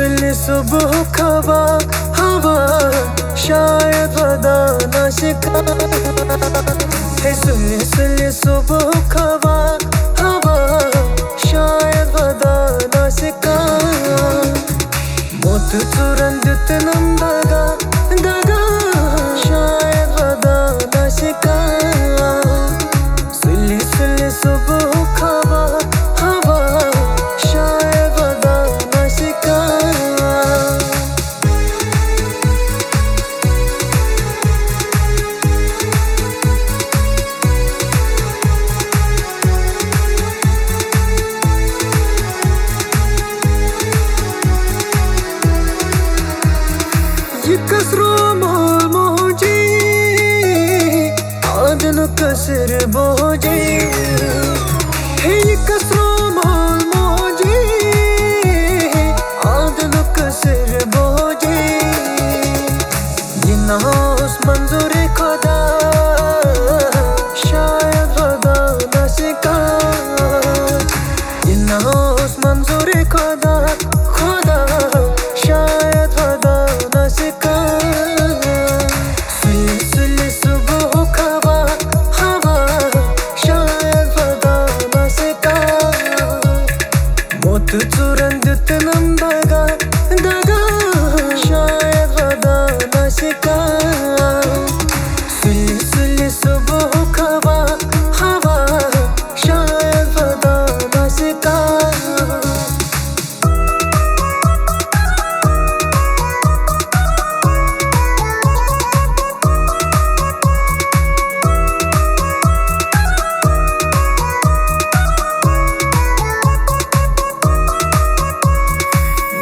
सुली सुबह खवा हवा शायद वदा न शिका है सुली सुबह खवा हवा शायद वदा न शिका मोत तुरंत नंदगा दगा शायद वदा न शिका सुली सुबह खवा हवा शायद वदा न शिका कसरो मोल मोजी आदन कसर बोजी हे कसरो मोल मोजी आदन कसर बोजी जिन्ना उस मंजूर खुदा शायद वदा न शिका जिन्ना उस मंजूर खुदा खुदा शायद वदा न शिका तुरंत नंदगा दगा शायद वदा न शिका सुली सुबह खवा हवा शायद वदा न शिका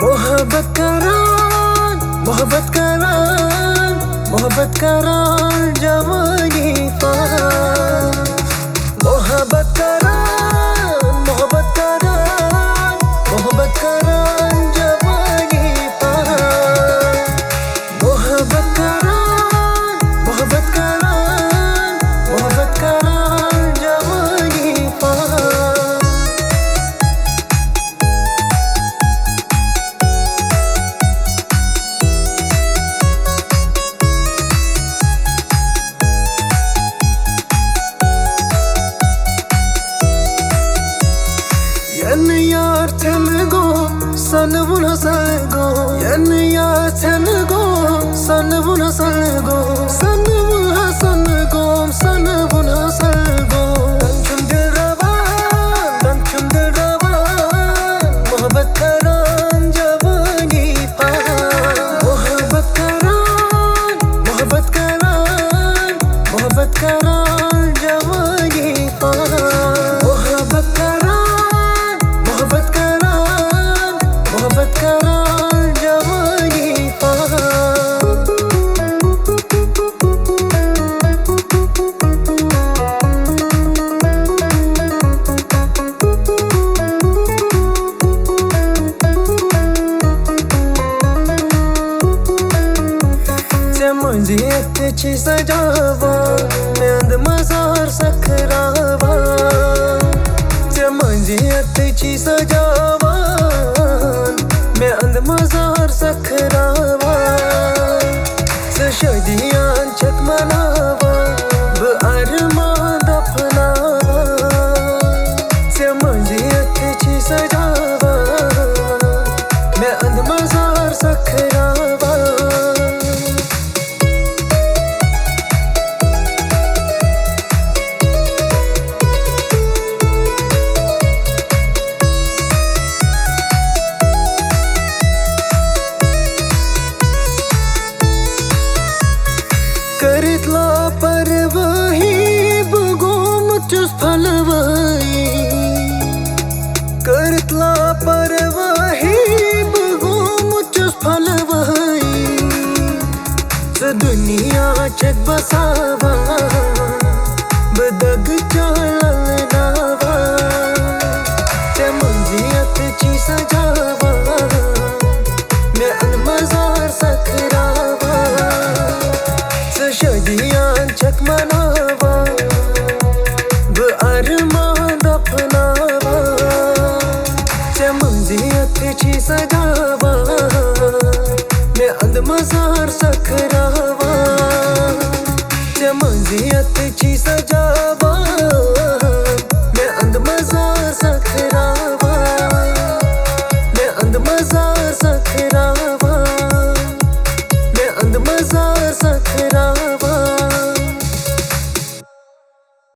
मोहब्बत करान जवानी पार मोहब्बत करान जवानी पार मोहब्बत करान जवानी पार यार चलगो सनबुना सलगो यार चलगो सनबुना सलगो सनबुना सलगो सनबुना सलगो दंचुम दिल रवा मोहब्बत करान जवानी पार मोहब्बत करान जवानी पार मोहब्बत करान जवानी पार मुझे अच्छी सजावा मैं अंद मजार सखरावा मुझे अच्छी सजावा मैं अंद मजार सखरावा सशदियां चक मनावा बअरमा दफनावा मुझे अच्छी सजावा मैं अंद मजार सखरावा करितला परवाही बगो मुचुस फलवाई करितला परवाही बगो मुचुस फलवाई दुनिया चक बसावा बदग चलनावा मुझे अच्छी सजावा मैं अलमजार सखरावा सशदियां चक मनावा बअरमा दफनावा मुझे अच्छी सजावा कुदरत जी